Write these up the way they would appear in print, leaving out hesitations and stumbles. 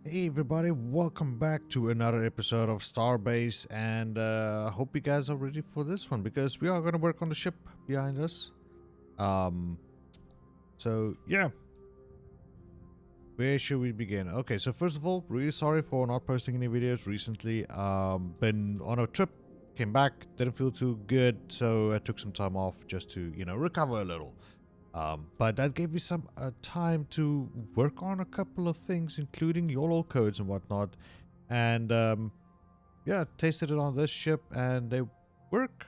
Hey everybody, welcome back to another episode of Starbase, and I hope you guys are ready for this one because we are going to work on the ship behind us. Um, so yeah, where should we begin? Okay, so first of all, really sorry for not posting any videos recently. Been on a trip, came back, didn't feel too good, so I took some time off just to, recover a little. But that gave me some time to work on a couple of things, including YOLO codes and whatnot. And yeah, tasted it on this ship and they work.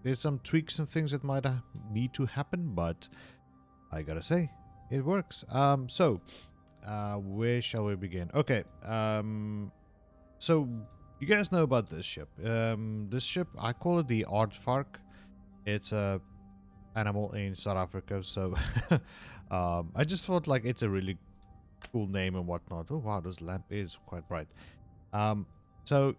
There's some tweaks and things that might need to happen, but I gotta say, it works. Where shall we begin? Okay, so you guys know about this ship. This ship, I call it the Aardvark. It's a animal in South Africa, so I just thought like it's a really cool name and whatnot. Oh wow, this lamp is quite bright. So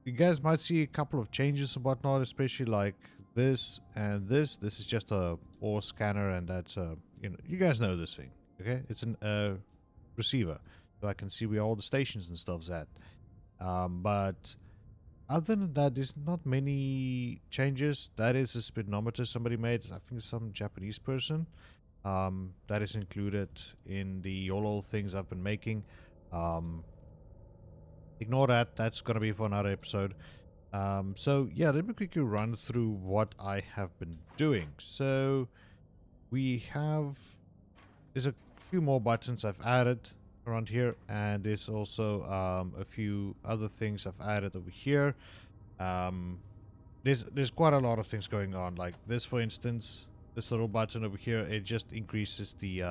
you guys might see a couple of changes and whatnot, especially like this and this. This is just a ore scanner, and that's you guys know this thing, okay? It's an receiver, so I can see where all the stations and stuff's at. But other than that, there's not many changes. That is a speedometer somebody made. I think some Japanese person. That is included in the YOLO things I've been making. Ignore that. That's going to be for another episode. So yeah, let me quickly run through what I have been doing. So there's a few more buttons I've added around here, and there's also a few other things I've added over here. There's quite a lot of things going on, like this, for instance. This little button over here, it just increases the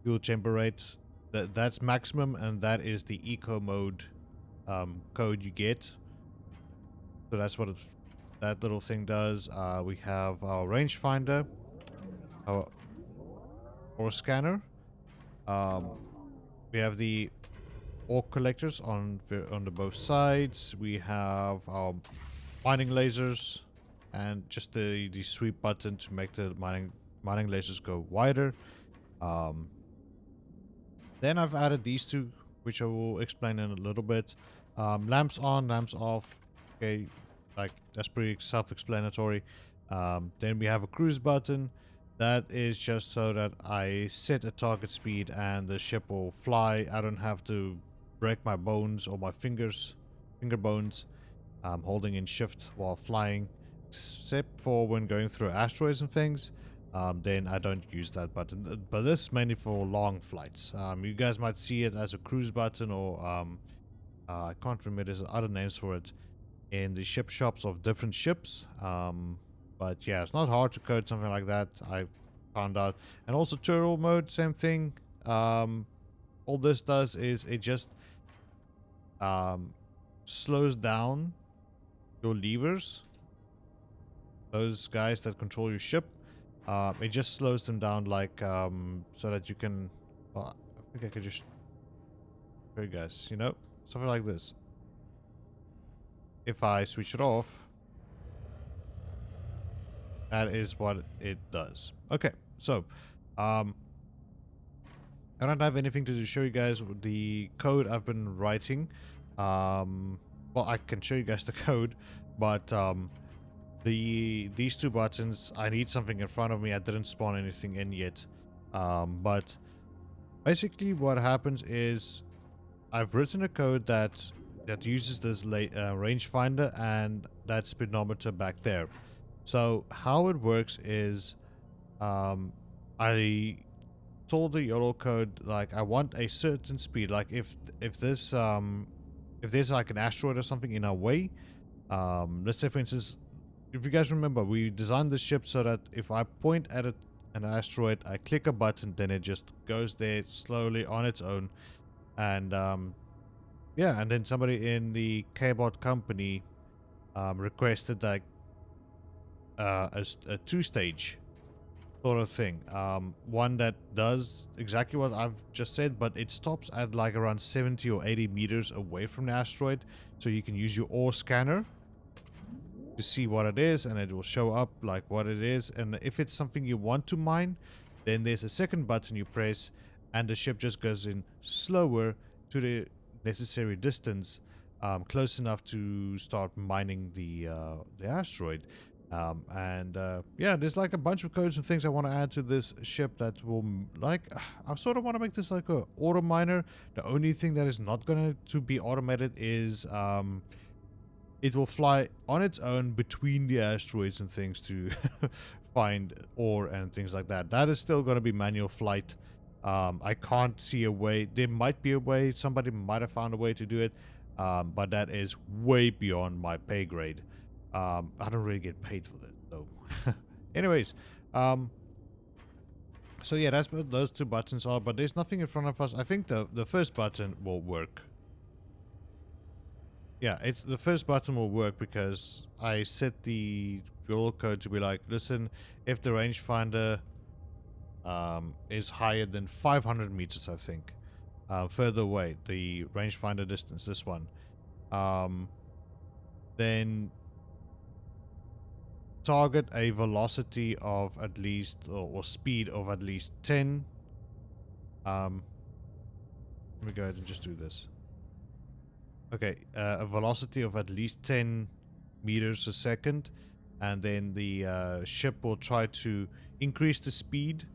fuel chamber rate. That's maximum, and that is the eco mode code you get. So that's what that little thing does. We have our rangefinder, our ore scanner. We have the ore collectors on the both sides. We have our mining lasers, and just the sweep button to make the mining lasers go wider. Then I've added these two, which I will explain in a little bit. Lamps on, lamps off. Okay, like that's pretty self-explanatory. Then we have a cruise button. That is just so that I set a target speed and the ship will fly. I don't have to break my bones or my finger bones holding in shift while flying, except for when going through asteroids and things. Then I don't use that button, but this is mainly for long flights. You guys might see it as a cruise button, or I can't remember, there's other names for it in the ship shops of different ships. But yeah, it's not hard to code something like that, I found out. And also turtle mode, same thing. All this does is it just slows down your levers, those guys that control your ship. It just slows them down, like so that you can, well, I think I could just show you guys, something like this. If I switch it off, that is what it does. Okay, so I don't have anything to show you guys the code I've been writing. Well, I can show you guys the code, but these two buttons, I need something in front of me. I didn't spawn anything in yet, but basically what happens is I've written a code that uses this rangefinder and that speedometer back there. So how it works is I told the YOLO code, like, I want a certain speed. Like if there's like an asteroid or something in our way, let's say for instance, if you guys remember, we designed the ship so that if I point at an asteroid, I click a button, then it just goes there slowly on its own. And yeah, and then somebody in the K-Bot company requested like a two-stage sort of thing. One that does exactly what I've just said, but it stops at like around 70 or 80 meters away from the asteroid, so you can use your ore scanner to see what it is, and it will show up like what it is. And if it's something you want to mine, Then there's a second button you press, and the ship just goes in slower to the necessary distance, close enough to start mining the asteroid. Yeah, there's like a bunch of codes and things I want to add to this ship that will I sort of want to make this like a auto miner. The only thing that is not going to be automated is it will fly on its own between the asteroids and things to find ore and things like that. That is still going to be manual flight. I can't see a way. There might be a way. Somebody might have found a way to do it, but that is way beyond my pay grade. I don't really get paid for this, so. Anyways, so yeah, that's what those two buttons are. But there's nothing in front of us. I think the first button will work. Yeah, the first button will work because I set the URL code to be like, listen, if the rangefinder is higher than 500 meters, I think, further away, the rangefinder distance, this one, then target a velocity of at least, or speed of at least 10. Let me go ahead and just do this. Okay, a velocity of at least 10 meters a second, and then the ship will try to increase the speed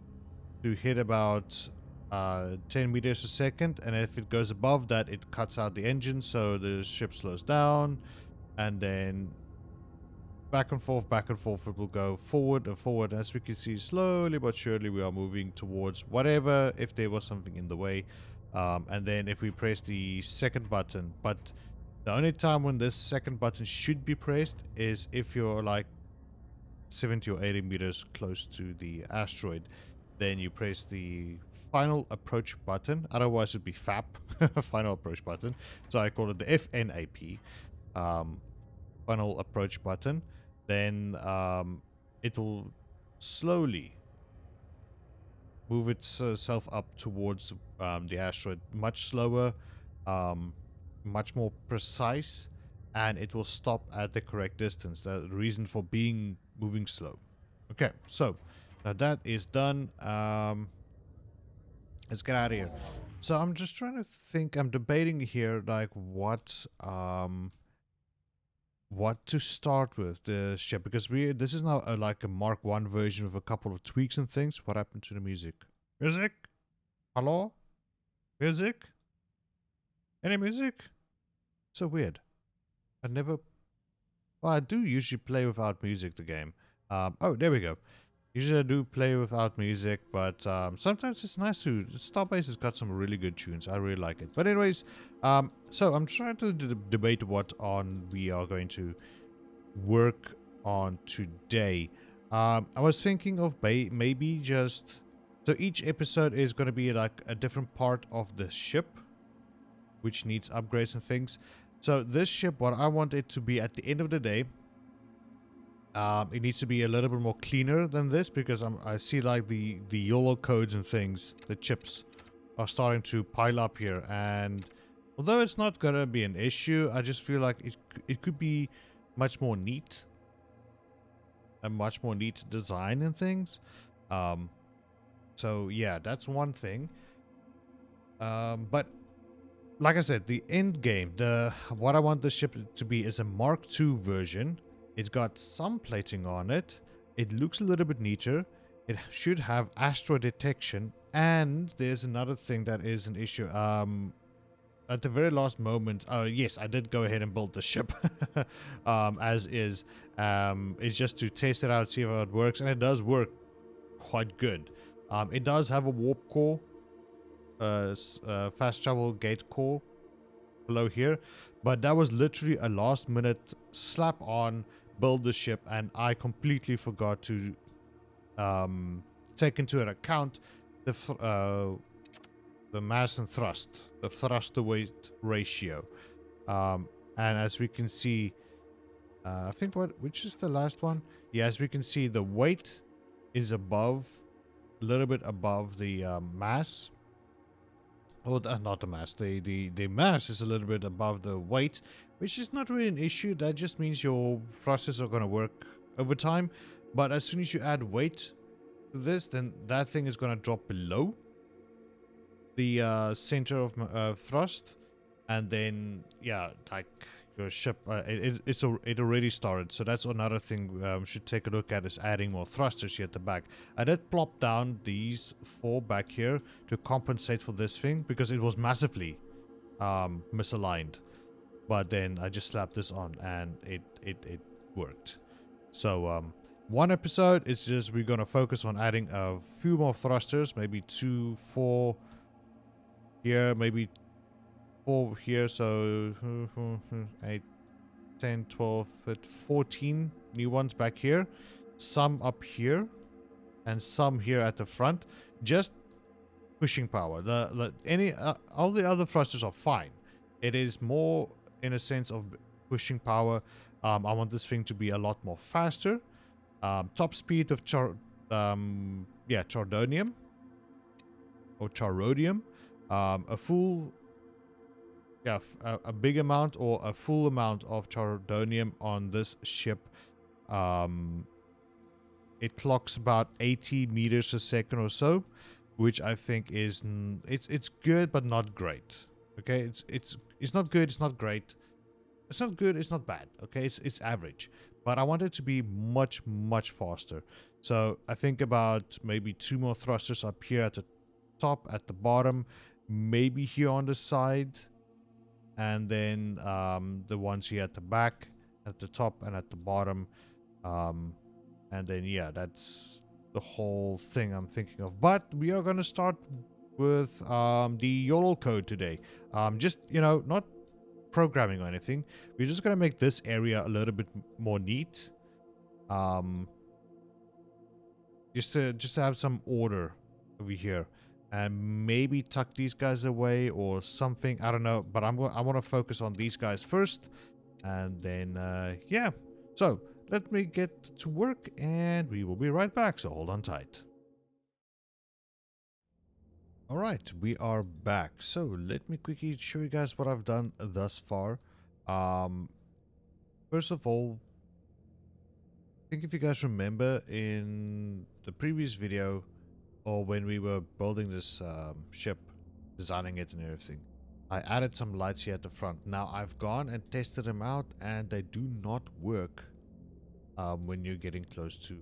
to hit about 10 meters a second, and if it goes above that, it cuts out the engine, so the ship slows down, and then back and forth, it will go forward and forward. As we can see, slowly but surely we are moving towards whatever, if there was something in the way. And then if we press the second button, but the only time when this second button should be pressed is if you're like 70 or 80 meters close to the asteroid. Then you press the final approach button, otherwise it would be FAP, final approach button. So I call it the FNAP, final approach button. Then it will slowly move itself up towards the asteroid, much slower, much more precise, and it will stop at the correct distance. The reason for moving slow. Okay, so now that is done. Let's get out of here. So I'm just trying to think. I'm debating here, like what to start with the ship, because this is now like a Mark 1 version with a couple of tweaks and things. What happened to the music? Music? Hello? Music? Any music? So weird. Well, I do usually play without music, the game. Oh, there we go. Usually I do play without music, but sometimes it's nice to. Starbase has got some really good tunes. I really like it. But anyways, so I'm trying to debate what we are going to work on today. I was thinking of maybe just. So each episode is going to be like a different part of the ship, which needs upgrades and things. So this ship, what I want it to be at the end of the day, it needs to be a little bit more cleaner than this, because I see like the YOLO codes and things, the chips are starting to pile up here. And although it's not going to be an issue, I just feel like it could be much more neat. A much more neat design and things. So yeah, that's one thing. But like I said, the end game, what I want the ship to be is a Mark II version. It's got some plating on it. It looks a little bit neater. It should have asteroid detection. And there's another thing that is an issue. At the very last moment, yes, I did go ahead and build the ship as is. It's just to test it out, see how it works, and it does work quite good. It does have a warp core, fast travel gate core below here, but that was literally a last minute slap on, build the ship, and I completely forgot to take into account the mass and thrust, the thrust to weight ratio. And as we can see, I think which is the last one? Yeah, as we can see, the weight is above, a little bit above the mass. Oh, not the mass. The mass is a little bit above the weight, which is not really an issue. That just means your thrusters are going to work over time. But as soon as you add weight this, then that thing is going to drop below the center of thrust, and then yeah, like your ship, it already started. So that's another thing we should take a look at, is adding more thrusters here at the back. I did plop down these 4 back here to compensate for this thing because it was massively misaligned. But then I just slapped this on and it worked. So one episode is just we're gonna focus on adding a few more thrusters, maybe 2, 4 here, maybe 4 here, so 8, 10, 12, 14 new ones back here, some up here, and some here at the front. Just pushing power. All the other thrusters are fine. It is more in a sense of pushing power. I want this thing to be a lot more faster. Top speed of chardonium or charodium. A full, a big amount or a full amount of chardonium on this ship. It clocks about 80 meters a second or so, which I think is it's good but not great. Okay, it's not good, it's not great, it's not good, it's not bad. Okay, it's average, but I want it to be much faster. So I think about maybe 2 more thrusters up here at the top, at the bottom, maybe here on the side, and then the ones here at the back, at the top and at the bottom, and then yeah, that's the whole thing I'm thinking of. But we are going to start with the YOLO code today. Just, not programming or anything. We're just going to make this area a little bit more neat. Just to have some order over here. And maybe tuck these guys away or something. I don't know. But I want to focus on these guys first. And then, yeah. So, let me get to work and we will be right back. So, hold on tight. Alright, we are back. So, let me quickly show you guys what I've done thus far. First of all, I think if you guys remember in the previous video, or when we were building this ship, designing it and everything, I added some lights here at the front. Now, I've gone and tested them out and they do not work when you're getting close to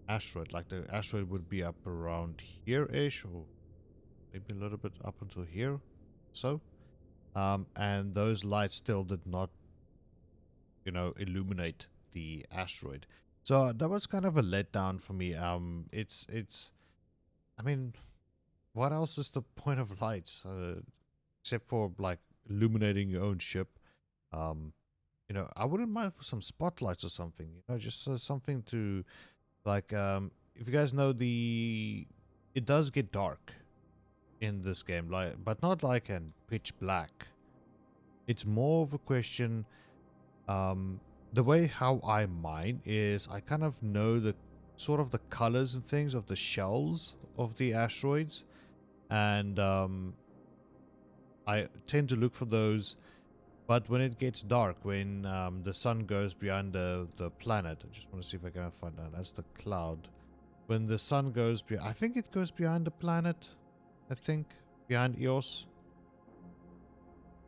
asteroid. Like the asteroid would be up around here-ish, or maybe a little bit up until here, so. And those lights still did not, illuminate the asteroid. So that was kind of a letdown for me. I mean, what else is the point of lights? Except for, like, illuminating your own ship. I wouldn't mind for some spotlights or something. Just something to, like, if you guys know it does get dark in this game, but not like in pitch black. It's more of a question, the way how I mine is I kind of know the sort of the colors and things of the shells of the asteroids, and I tend to look for those. But when it gets dark, when the sun goes behind the planet, I just want to see if I can find out. That's the cloud. When the sun goes behind, I think it goes behind the planet. I think behind Eos.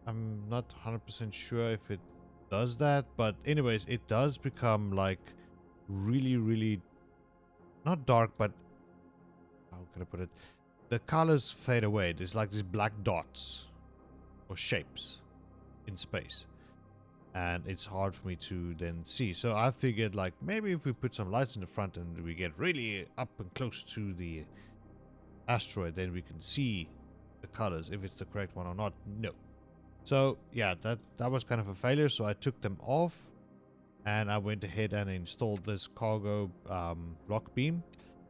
I'm not 100% sure if it does that, but anyways, it does become like really not dark, but how can I put it? The colors fade away. There's like these black dots or shapes in space, and it's hard for me to then see. So I figured, like, maybe if we put some lights in the front and we get really up and close to the asteroid, then we can see the colors, if it's the correct one or not. No. So yeah, that was kind of a failure, so I took them off and I went ahead and installed this cargo lock beam.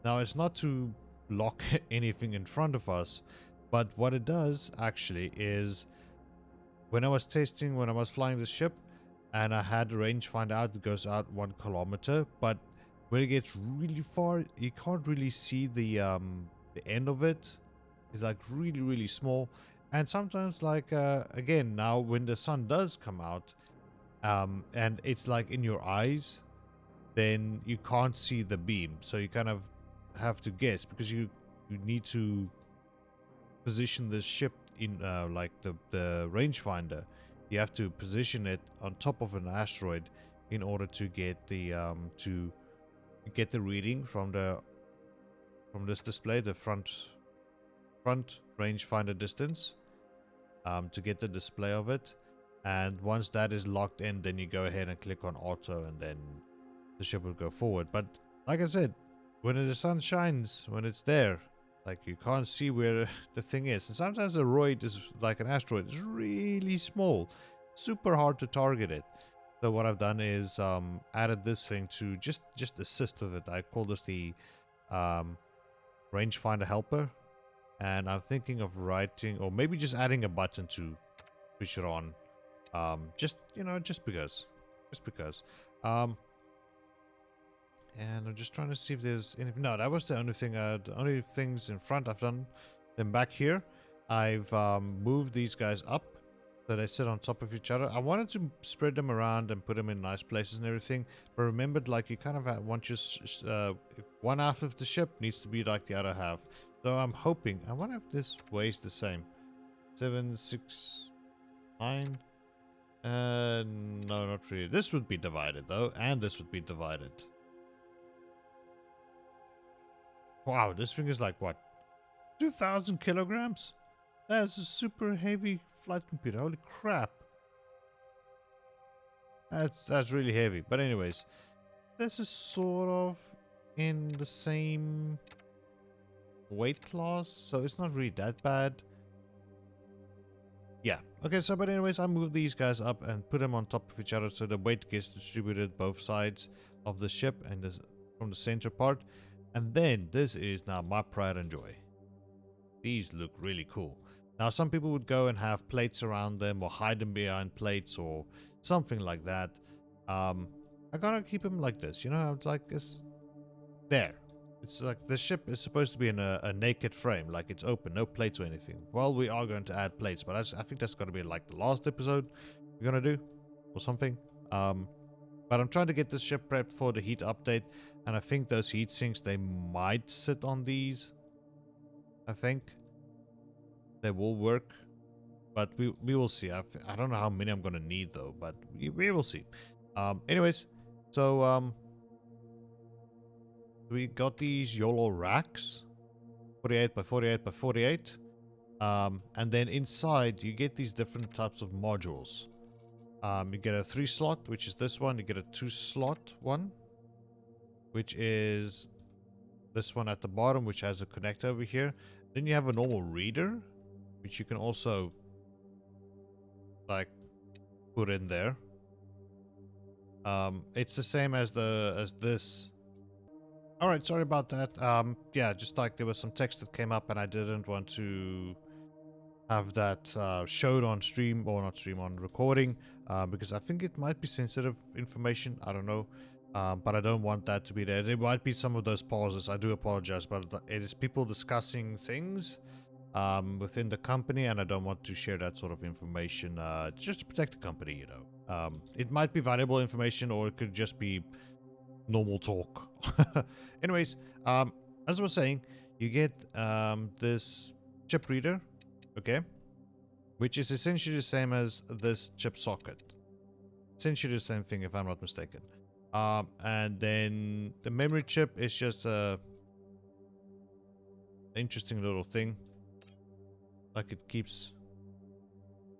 Now, it's not to lock anything in front of us, but what it does actually is, when I was flying the ship and I had the range find out, it goes out 1 kilometer, but when it gets really far, you can't really see the end of it. It's like really small. And sometimes, like, again, now when the sun does come out, and it's like in your eyes, then you can't see the beam. So you kind of have to guess, because you need to position this ship in like the rangefinder. You have to position it on top of an asteroid in order to get the reading from this display, the front rangefinder distance, to get the display of it. And once that is locked in, then you go ahead and click on auto, and then the ship will go forward. But like I said, when the sun shines, when it's there, like, you can't see where the thing is. And sometimes a roid is like an asteroid. It's really small, super hard to target it. So what I've done is added this thing to just assist with it. I call this the rangefinder helper, and I'm thinking of writing, or maybe just adding a button to switch it on. Just because. And I'm just trying to see if there's any. No, that was the only thing. The only things in front I've done. Then back here, I've moved these guys up so they sit on top of each other. I wanted to spread them around and put them in nice places and everything, but remembered, like, you kind of want your if one half of the ship needs to be like the other half. So I'm hoping. I wonder if this weighs the same. 7, 6, 9. No, not really. This would be divided though, and this would be divided. Wow, this thing is like, what, 2,000 kilograms? That's a super heavy flight computer. Holy crap. That's really heavy. But anyways, this is sort of in the same weight class, so it's not really that bad. Yeah. Okay, so but anyways, I moved these guys up and put them on top of each other so the weight gets distributed both sides of the ship and this, from the center part. And then this is now my pride and joy. These look really cool. Now some people would go and have plates around them or hide them behind plates or something like that. I gotta keep them like this, you know, like it's there. It's like the ship is supposed to be in a naked frame, like it's open, no plates or anything. Well, we are going to add plates, but I think that's gonna be like the last episode we're gonna do or something. But I'm trying to get this ship prepped for the heat update, and I think those heat sinks, they might sit on these. I think they will work, but we will see. I don't know how many I'm gonna need though, but we will see. Anyways, so we got these YOLO racks, 48 by 48 by 48, and then inside you get these different types of modules. You get a 3 slot, which is this one. You get a 2 slot one, which is this one at the bottom, which has a connector over here. Then you have a normal reader, which you can also like put in there. It's the same as this. All right, sorry about that. Yeah, just like there was some text that came up and I didn't want to have that showed on stream, or not stream, on recording, because I think it might be sensitive information. I don't know, but I don't want that to be there. There might be some of those pauses. I do apologize, but it is people discussing things within the company, and I don't want to share that sort of information just to protect the company, you know. It might be valuable information, or it could just be normal talk. Anyways, as I was saying, you get this chip reader, okay, which is essentially the same as this chip socket. Essentially the same thing, if I'm not mistaken. And then the memory chip is just a interesting little thing. Like, it keeps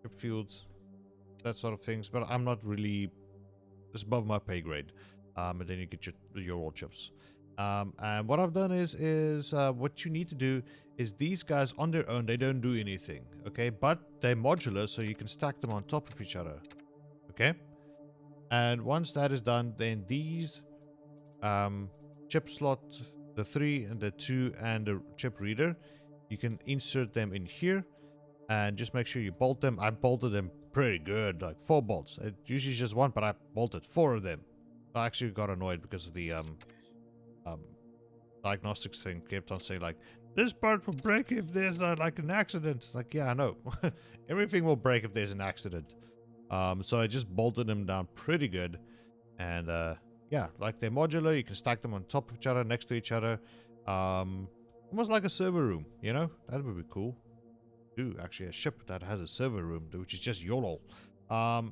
chip fields, that sort of things. But I'm not really, it's above my pay grade. And then you get your raw chips. And what I've done is what you need to do is these guys on their own, they don't do anything, okay? But they're modular, so you can stack them on top of each other, okay? And once that is done, then these chip slot, the 3 and the 2 and the chip reader, you can insert them in here and just make sure you bolt them. I bolted them pretty good, like 4 bolts. It usually is just 1, but I bolted 4 of them. I actually got annoyed because of the diagnostics thing. Kept on saying, like, this part will break if there's like an accident. Like, yeah, I know. Everything will break if there's an accident. So I just bolted them down pretty good. And yeah, like, they're modular. You can stack them on top of each other, next to each other. Almost like a server room, you know? That would be cool. Do actually a ship that has a server room, which is just YOLO.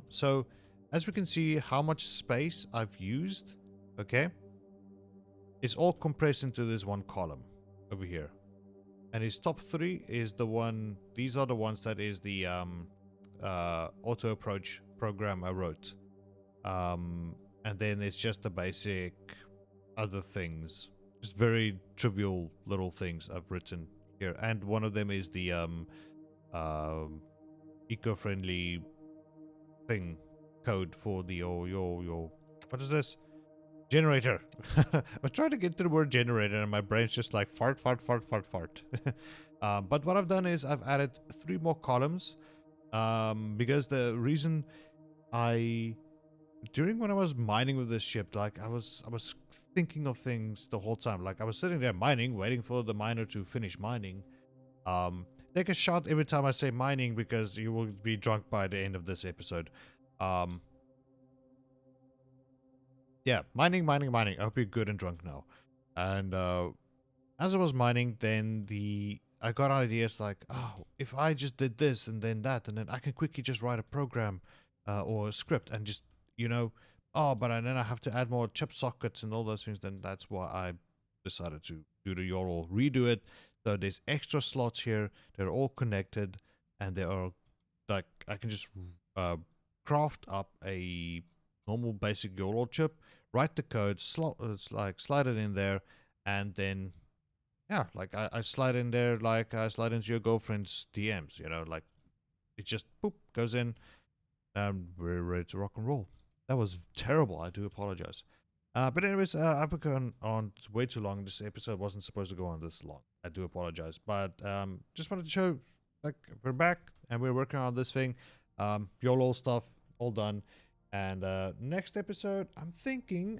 So as we can see how much space I've used, okay? It's all compressed into this one column over here. And his top 3 is the one, these are the ones that is the auto approach program I wrote. And then it's just the basic other things, just very trivial little things I've written here. And one of them is the eco-friendly thing code for the your what is this? Generator. I was trying to get to the word generator and my brain's just like fart. But what I've done is I've added 3 more columns because the reason during when I was mining with this ship, like I was thinking of things the whole time. Like I was sitting there mining, waiting for the miner to finish mining. Take a shot every time I say mining because you will be drunk by the end of this episode. Yeah, mining. I hope you're good and drunk now. And as I was mining, then I got ideas like, oh, if I just did this and then that, and then I can quickly just write a program or a script and just, you know, oh, but then I have to add more chip sockets and all those things. Then that's why I decided to do the YOLO, redo it. So there's extra slots here. They're all connected, and they are like I can just craft up a normal basic YOLO chip, write the code, slide it in there, and then yeah, like I slide in there like I slide into your girlfriend's DMs, you know, like it just boop goes in, and we're ready to rock and roll. That was terrible. I do apologize. But anyways, I've gone on way too long. This episode wasn't supposed to go on this long. I do apologize. But just wanted to show, like, we're back and we're working on this thing. YOLO stuff, all done. And next episode, I'm thinking,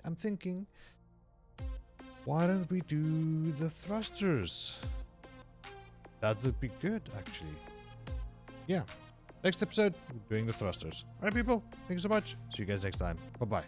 why don't we do the thrusters? That would be good, actually. Yeah. Next episode, we're doing the thrusters. Alright, people. Thank you so much. See you guys next time. Bye-bye.